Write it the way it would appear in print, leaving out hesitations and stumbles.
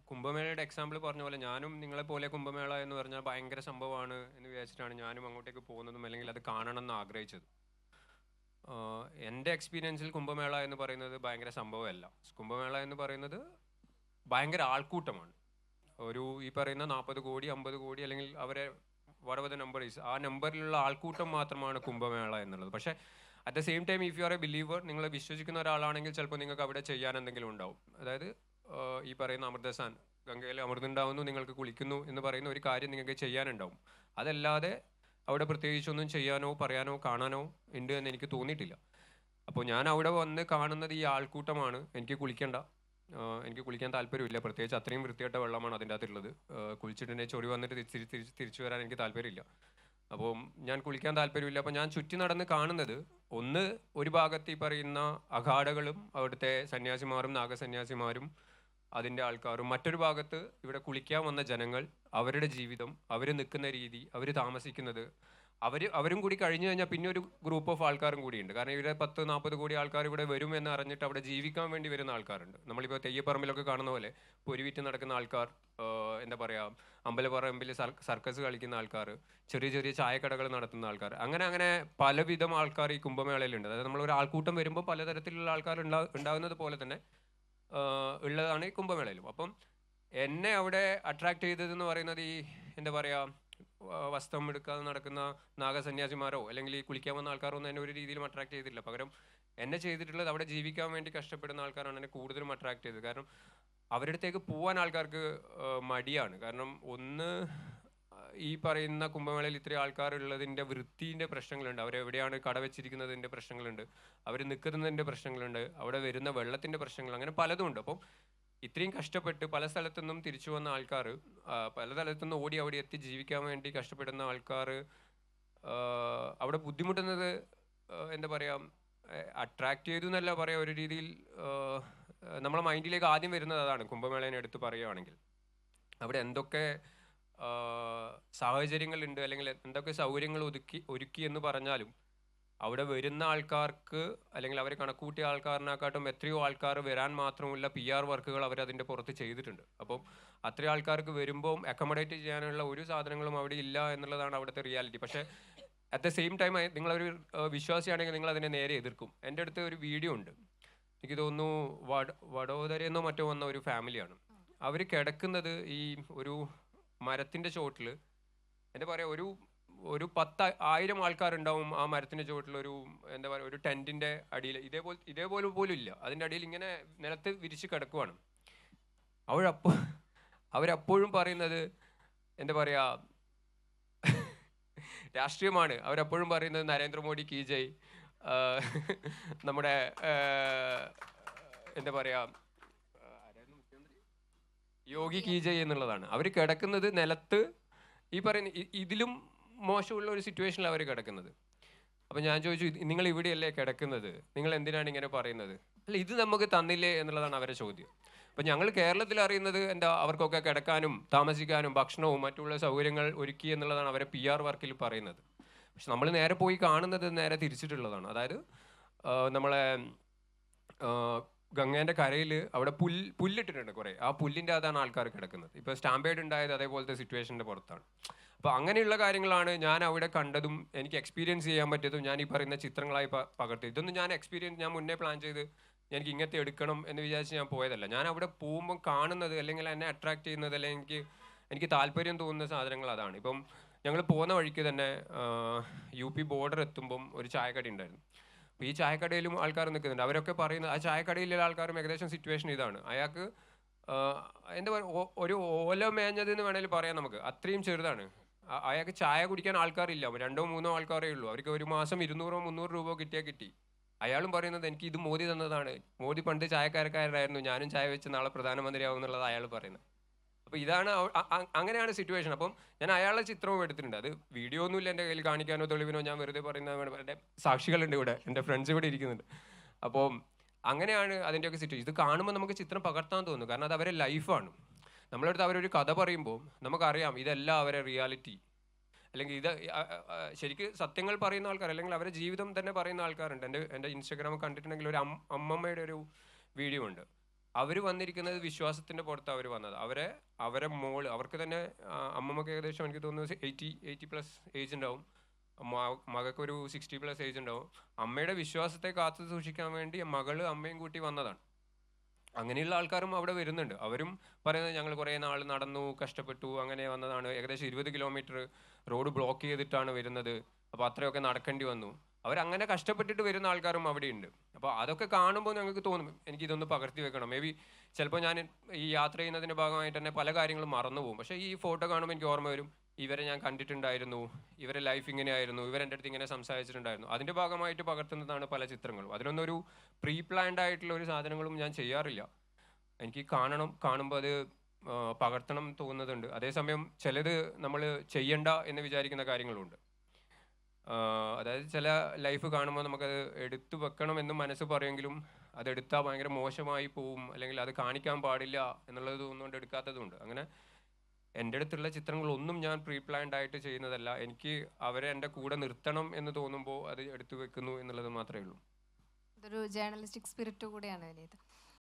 കുംഭമേളയുടെ example പറഞ്ഞ പോലെ ഞാനും നിങ്ങളെ പോലെ കുംഭമേള എന്ന് പറഞ്ഞാൽ ഭയങ്കര സംഭവമാണ് എന്ന് വിചാരിച്ചിട്ടാണ് ഞാനും അങ്ങോട്ടേക്ക് പോകുന്നതും അല്ലെങ്കിൽ അത് കാണണം എന്ന് ആഗ്രഹിച്ചത്. എൻ്റെ എക്സ്പീരിയൻസിൽ കുംഭമേള എന്ന് പറയുന്നത് ഭയങ്കര സംഭവമല്ല. കുംഭമേള എന്ന് പറയുന്നത് ഭയങ്കര ആൾക്കൂട്ടമാണ്. ഒരു ഈ പറയുന്ന 40 കോടി 50 കോടി അല്ലെങ്കിൽ അവരെ വടവത നമ്പർ ഈസ് ആ നമ്പറിലുള്ള ആൾക്കൂട്ടം മാത്രമാണ് കുംഭമേള എന്നുള്ളത്. പക്ഷേ at the same time if you are A believer, നിങ്ങൾ വിശ്വസിക്കുന്ന ഒരാളാണെങ്കിൽ ചിലപ്പോൾ നിങ്ങൾക്ക് അവിടെ ചെയ്യാൻ എന്തെങ്കിലും ഉണ്ടാവും. അതായത് ഈ പറയുന്ന അമൃതസാൻ, ഗംഗയിൽ അമൃതുണ്ടാവുന്നു, നിങ്ങൾക്ക് കുളിക്കുന്നു എന്ന് പറയുന്ന ഒരു കാര്യം നിങ്ങൾക്ക് ചെയ്യാനുണ്ടാവും. അതല്ലാതെ അവിടെ പ്രത്യേകിച്ചൊന്നും ചെയ്യാനോ പറയാനോ കാണാനോ ഉണ്ട് എന്ന് എനിക്ക് തോന്നിയിട്ടില്ല. അപ്പോൾ ഞാൻ അവിടെ വന്ന് കാണുന്നത് ഈ ആൾക്കൂട്ടമാണ്. എനിക്ക് കുളിക്കേണ്ട, എനിക്ക് കുളിക്കാൻ താല്പര്യമില്ല. പ്രത്യേകിച്ച് അത്രയും വൃത്തികെട്ട വെള്ളമാണ് അതിൻ്റെ അകത്തുള്ളത്. കുളിച്ചിട്ടുണ്ടെങ്കിൽ ചൊറി വന്നിട്ട് തിരിച്ചു വരാൻ എനിക്ക് താല്പര്യമില്ല. അപ്പോൾ ഞാൻ കുളിക്കാൻ താല്പര്യമില്ല. അപ്പോൾ ഞാൻ ചുറ്റി നടന്ന് കാണുന്നത് ഒന്ന്, ഒരു ഭാഗത്ത് ഈ പറയുന്ന അഖാഡകളും അവിടുത്തെ സന്യാസിമാരും നാഗസന്യാസിമാരും അതിൻ്റെ ആൾക്കാരും, മറ്റൊരു ഭാഗത്ത് ഇവിടെ കുളിക്കാൻ വന്ന ജനങ്ങൾ, അവരുടെ ജീവിതം, അവർ നിൽക്കുന്ന രീതി, അവർ താമസിക്കുന്നത്, അവരും കൂടി കഴിഞ്ഞു കഴിഞ്ഞാൽ പിന്നെ ഒരു ഗ്രൂപ്പ് ഓഫ് ആൾക്കാരും കൂടിയുണ്ട്. കാരണം ഇവിടെ 10-40 കോടി ആൾക്കാർ ഇവിടെ വരും എന്ന് അറിഞ്ഞിട്ട് അവിടെ ജീവിക്കാൻ വേണ്ടി വരുന്ന ആൾക്കാരുണ്ട്. നമ്മളിപ്പോൾ തെയ്യപ്പറമ്പിലൊക്കെ കാണുന്ന പോലെ പൊരുവിറ്റ് നടക്കുന്ന ആൾക്കാർ, എന്താ പറയുക, അമ്പലപ്പറമ്പിൽ സർക്കസ് കളിക്കുന്ന ആൾക്കാർ, ചെറിയ ചെറിയ ചായക്കടകൾ നടത്തുന്ന ആൾക്കാർ, അങ്ങനെ അങ്ങനെ പലവിധം ആൾക്കാർ ഈ കുംഭമേളയിലുണ്ട്. അതായത് നമ്മളൊരു ആൾക്കൂട്ടം വരുമ്പോൾ പലതരത്തിലുള്ള ആൾക്കാർ ഉണ്ടാകുന്നത് പോലെ തന്നെ ഉള്ളതാണ് ഈ കുംഭമേളയിലും. അപ്പം എന്നെ അവിടെ അട്രാക്ട് ചെയ്തതെന്ന് പറയുന്നത് ഈ എന്താ പറയുക, വസ്ത്രം എടുക്കാതെ നടക്കുന്ന നാഗസന്യാസിമാരോ അല്ലെങ്കിൽ ഈ കുളിക്കാൻ വന്ന ആൾക്കാരോ ഒന്നും എന്നെ ഒരു രീതിയിലും അട്രാക്ട് ചെയ്തിട്ടില്ല. പകരം എന്നെ ചെയ്തിട്ടുള്ളത് അവിടെ ജീവിക്കാൻ വേണ്ടി കഷ്ടപ്പെടുന്ന ആൾക്കാരാണ് എന്നെ കൂടുതലും അട്രാക്ട് ചെയ്തത്. കാരണം അവരുടെ അടുത്തേക്ക് പോകാൻ ആൾക്കാർക്ക് മടിയാണ്. കാരണം ഒന്ന്, ഈ പറയുന്ന കുംഭമേളയിൽ ഇത്രയും ആൾക്കാരുള്ളതിൻ്റെ വൃത്തിൻ്റെ പ്രശ്നങ്ങളുണ്ട്, അവരെവിടെയാണ് കട വെച്ചിരിക്കുന്നതിൻ്റെ പ്രശ്നങ്ങളുണ്ട്, അവർ നിൽക്കുന്നതിൻ്റെ പ്രശ്നങ്ങളുണ്ട്, അവിടെ വരുന്ന വെള്ളത്തിൻ്റെ പ്രശ്നങ്ങൾ, അങ്ങനെ പലതും ഉണ്ട്. അപ്പം ഇത്രയും കഷ്ടപ്പെട്ട് പല സ്ഥലത്തുനിന്നും തിരിച്ചു വന്ന ആൾക്കാർ, പല സ്ഥലത്തുനിന്ന് ഓടി അവിടെ എത്തി ജീവിക്കാൻ വേണ്ടി കഷ്ടപ്പെടുന്ന ആൾക്കാർ അവിടെ ബുദ്ധിമുട്ടുന്നത്, എന്താ പറയുക, അട്രാക്ട് ചെയ്തു എന്നല്ല പറയാം, ഒരു രീതിയിൽ നമ്മളെ മൈൻഡിലേക്ക് ആദ്യം വരുന്നത് അതാണ്. കുംഭമേളേനെ എടുത്ത് പറയുകയാണെങ്കിൽ അവിടെ എന്തൊക്കെ സാഹചര്യങ്ങളുണ്ട് അല്ലെങ്കിൽ എന്തൊക്കെ സൗകര്യങ്ങൾ ഒരുക്കി എന്ന് പറഞ്ഞാലും അവിടെ വരുന്ന ആൾക്കാർക്ക് അല്ലെങ്കിൽ അവർ കണക്കൂട്ടിയ ആൾക്കാരിനെക്കാട്ടും എത്രയോ ആൾക്കാർ വരാൻ മാത്രമുള്ള PR വർക്കുകൾ അവരതിൻ്റെ പുറത്ത് ചെയ്തിട്ടുണ്ട്. അപ്പം അത്രയും ആൾക്കാർക്ക് വരുമ്പോൾ അക്കോമഡേറ്റ് ചെയ്യാനുള്ള ഒരു സാധനങ്ങളും അവിടെ ഇല്ല എന്നുള്ളതാണ് അവിടുത്തെ റിയാലിറ്റി. പക്ഷേ അറ്റ് ദ സെയിം ടൈം നിങ്ങളൊരു വിശ്വാസിയാണെങ്കിൽ നിങ്ങൾ അതിനെ നേരെ എതിർക്കും. എൻ്റെ അടുത്ത് ഒരു വീഡിയോ ഉണ്ട്, എനിക്ക് തോന്നുന്നു വഡോദരയെന്നോ മറ്റോ വന്ന ഒരു ഫാമിലിയാണ്. അവർ കിടക്കുന്നത് ഈ ഒരു മരത്തിൻ്റെ ചോട്ടിൽ, എന്താ പറയുക, ഒരു 10,000 ആൾക്കാരുണ്ടാവും ആ മരത്തിൻ്റെ ചുവട്ടിൽ. ഒരു എന്താ പറയുക, ഒരു ടെൻറ്റിൻ്റെ അടിയിൽ ഇതേപോലെ പോലും ഇല്ല, അതിൻ്റെ അടിയിൽ ഇങ്ങനെ നിലത്ത് വിരിച്ച് കിടക്കുവാണ്. അവരപ്പോഴും പറയുന്നത് എന്താ പറയുക, രാഷ്ട്രീയമാണ്. അവരപ്പോഴും പറയുന്നത് നരേന്ദ്രമോദി കീ ജയ്, നമ്മുടെ എന്താ പറയുക, യോഗി കീ ജയ് എന്നുള്ളതാണ്. അവർ കിടക്കുന്നത് നിലത്ത്, ഈ പറയുന്ന ഇതിലും മോശമുള്ള ഒരു സിറ്റുവേഷനിൽ അവർ കിടക്കുന്നത്. അപ്പം ഞാൻ ചോദിച്ചു, നിങ്ങൾ ഇവിടെയല്ലേ കിടക്കുന്നത്, നിങ്ങൾ എന്തിനാണ് ഇങ്ങനെ പറയുന്നത്? അല്ല, ഇത് നമുക്ക് തന്നില്ലേ എന്നുള്ളതാണ് അവരുടെ ചോദ്യം. അപ്പം ഞങ്ങൾ കേരളത്തിൽ അറിയുന്നത് എന്താ, അവർക്കൊക്കെ കിടക്കാനും താമസിക്കാനും ഭക്ഷണവും മറ്റുള്ള സൗകര്യങ്ങൾ ഒരുക്കി എന്നുള്ളതാണ് അവരെ PR വർക്കിൽ പറയുന്നത്. പക്ഷെ നമ്മൾ നേരെ പോയി കാണുന്നത് നേരെ തിരിച്ചിട്ടുള്ളതാണ്. അതായത് നമ്മളെ ഗംഗേൻ്റെ കരയിൽ അവിടെ പുല്ലിട്ടിട്ടുണ്ട് കുറേ, ആ പുല്ലിൻ്റെ അതാണ് ആൾക്കാർ കിടക്കുന്നത്. ഇപ്പോൾ സ്റ്റാമ്പേഡ് ഉണ്ടായത് അതേപോലത്തെ സിറ്റുവേഷൻ്റെ പുറത്താണ്. അപ്പോൾ അങ്ങനെയുള്ള കാര്യങ്ങളാണ് ഞാൻ അവിടെ കണ്ടതും എനിക്ക് എക്സ്പീരിയൻസ് ചെയ്യാൻ പറ്റിയതും ഞാൻ ഈ പറയുന്ന ചിത്രങ്ങളായി പകർത്തി. ഇതൊന്നും ഞാൻ മുന്നേ പ്ലാൻ ചെയ്ത് എനിക്ക് ഇങ്ങനത്തെ എടുക്കണം എന്ന് വിചാരിച്ച് ഞാൻ പോയതല്ല. ഞാൻ അവിടെ പോകുമ്പോൾ കാണുന്നത് അല്ലെങ്കിൽ എന്നെ അട്രാക്ട് ചെയ്യുന്നത് അല്ലെങ്കിൽ എനിക്ക് താല്പര്യം തോന്നുന്ന സാധനങ്ങൾ അതാണ്. ഇപ്പം ഞങ്ങൾ പോകുന്ന വഴിക്ക് തന്നെ UP ബോർഡർ എത്തുമ്പം ഒരു ചായക്കട ഉണ്ടായിരുന്നു. അപ്പോൾ ഈ ചായക്കടയിലും ആൾക്കാർ നിൽക്കുന്നുണ്ട്. അവരൊക്കെ പറയുന്നത്, ആ ചായക്കടയിലുള്ള ആൾക്കാരും ഏകദേശം സിറ്റുവേഷൻ ഇതാണ്. അയാൾക്ക് എന്താ പറയുക, ഒരു ഓല മേഞ്ഞതെന്ന് വേണമെങ്കിൽ പറയാം നമുക്ക്, അത്രയും ചെറുതാണ്. അയാൾക്ക് ചായ കുടിക്കാൻ ആൾക്കാരില്ല, 2-3 ആൾക്കാരേ ഉള്ളൂ. അവർക്ക് ഒരു മാസം 200-300 രൂപ കിട്ടിയാൽ കിട്ടി. അയാളും പറയുന്നത് എനിക്ക് ഇത് മോദി തന്നതാണ്, മോദി പണ്ട് ചായക്കാരക്കാരായിരുന്നു, ഞാനും ചായ വെച്ച് നാളെ പ്രധാനമന്ത്രിയാവും എന്നുള്ളത് അയാൾ പറയുന്നത്. അപ്പോൾ ഇതാണ് അങ്ങനെയാണ് സിറ്റുവേഷൻ. അപ്പം ഞാൻ അയാളുടെ ചിത്രവും എടുത്തിട്ടുണ്ട്. അത് വീഡിയോ ഒന്നുമില്ല എൻ്റെ കയ്യിൽ കാണിക്കാനോ തെളിവിനോ, ഞാൻ വെറുതെ പറയുന്നത്. എൻ്റെ സാക്ഷികളുണ്ട് ഇവിടെ, എൻ്റെ ഫ്രണ്ട്സ് ഇവിടെ ഇരിക്കുന്നുണ്ട്. അപ്പോൾ അങ്ങനെയാണ് അതിൻ്റെയൊക്കെ സിറ്റുവേഷൻ. ഇത് കാണുമ്പോൾ നമുക്ക് ചിത്രം പകർത്താൻ തോന്നുന്നു, കാരണം അത് അവരെ ലൈഫാണ്. നമ്മളടുത്ത് അവരൊരു കഥ പറയുമ്പോൾ നമുക്കറിയാം ഇതല്ല അവരെ റിയാലിറ്റി, അല്ലെങ്കിൽ ഇത് ശരിക്ക് സത്യങ്ങൾ പറയുന്ന ആൾക്കാർ അല്ലെങ്കിൽ അവരുടെ ജീവിതം തന്നെ പറയുന്ന ആൾക്കാരുണ്ട്. എൻ്റെ ഇൻസ്റ്റാഗ്രാമിൽ കണ്ടിട്ടുണ്ടെങ്കിൽ ഒരു അമ്മമ്മയുടെ ഒരു വീഡിയോ ഉണ്ട്. അവർ വന്നിരിക്കുന്നത് വിശ്വാസത്തിൻ്റെ പുറത്ത് അവർ വന്നത്. അവരെ മോള് അവർക്ക് തന്നെ അമ്മമ്മക്ക് ഏകദേശം എനിക്ക് തോന്നുന്നു 80+ ഏജ് ഉണ്ടാവും. മകൾക്കൊരു 60+ ഏജ് ഉണ്ടാവും. അമ്മയുടെ വിശ്വാസത്തെ കാത്തു സൂക്ഷിക്കാൻ വേണ്ടി മകള് അമ്മയും കൂട്ടി വന്നതാണ്. അങ്ങനെയുള്ള ആൾക്കാരും അവിടെ വരുന്നുണ്ട്. അവരും പറയുന്നത് ഞങ്ങൾ കുറേ നാൾ നടന്നു കഷ്ടപ്പെട്ടു അങ്ങനെ വന്നതാണ്. ഏകദേശം 20 കിലോമീറ്റർ റോഡ് ബ്ലോക്ക് ചെയ്തിട്ടാണ് വരുന്നത്. അപ്പോൾ അത്രയൊക്കെ നടക്കേണ്ടി വന്നു. അവരങ്ങനെ കഷ്ടപ്പെട്ടിട്ട് വരുന്ന ആൾക്കാരും അവിടെയുണ്ട്. അപ്പോൾ അതൊക്കെ കാണുമ്പോൾ ഞങ്ങൾക്ക് തോന്നും എനിക്കിതൊന്ന് പകർത്തി വെക്കണം. മേ ബി ചിലപ്പോൾ ഞാൻ ഈ യാത്ര ചെയ്യുന്നതിൻ്റെ ഭാഗമായിട്ട് തന്നെ പല കാര്യങ്ങളും മറന്നു പോകും. പക്ഷേ ഈ ഫോട്ടോ കാണുമ്പോൾ എനിക്ക് ഓർമ്മ വരും, ഇവരെ ഞാൻ കണ്ടിട്ടുണ്ടായിരുന്നു, ഇവരെ ലൈഫ് ഇങ്ങനെയായിരുന്നു, ഇവരെൻ്റെ അടുത്ത് ഇങ്ങനെ സംസാരിച്ചിട്ടുണ്ടായിരുന്നു. അതിൻ്റെ ഭാഗമായിട്ട് പകർത്തുന്നതാണ് പല ചിത്രങ്ങളും. അതിനൊന്നും ഒരു പ്രീ പ്ലാൻഡ് ആയിട്ടുള്ള ഒരു സാധനങ്ങളും ഞാൻ ചെയ്യാറില്ല. എനിക്ക് കാണുമ്പോൾ അത് പകർത്തണം തോന്നുന്നുണ്ട്. അതേസമയം ചിലത് നമ്മൾ ചെയ്യണ്ട എന്ന് വിചാരിക്കുന്ന കാര്യങ്ങളുണ്ട്. അതായത് ചില ലൈഫ് കാണുമ്പോൾ നമുക്കത് എടുത്തു വെക്കണം എന്ന് മനസ്സ് പറയുമെങ്കിലും അതെടുത്താൽ ഭയങ്കര മോശമായി പോവും, അല്ലെങ്കിൽ അത് കാണിക്കാൻ പാടില്ല എന്നുള്ളത് തോന്നുകൊണ്ട് എടുക്കാത്തതുണ്ട്. അങ്ങനെ എൻ്റെ അടുത്തുള്ള ചിത്രങ്ങളൊന്നും ഞാൻ പ്രീ പ്ലാൻഡ് ആയിട്ട് ചെയ്യുന്നതല്ല. എനിക്ക് അവരെ എൻ്റെ കൂടെ നിർത്തണം എന്ന് തോന്നുമ്പോൾ അത് എടുത്തു വെക്കുന്നു എന്നുള്ളത് മാത്രമേ ഉള്ളൂ. ഇതൊരു ജേർണലിസ്റ്റിക് സ്പിരിറ്റ് കൂടിയാണ് വിനീത്.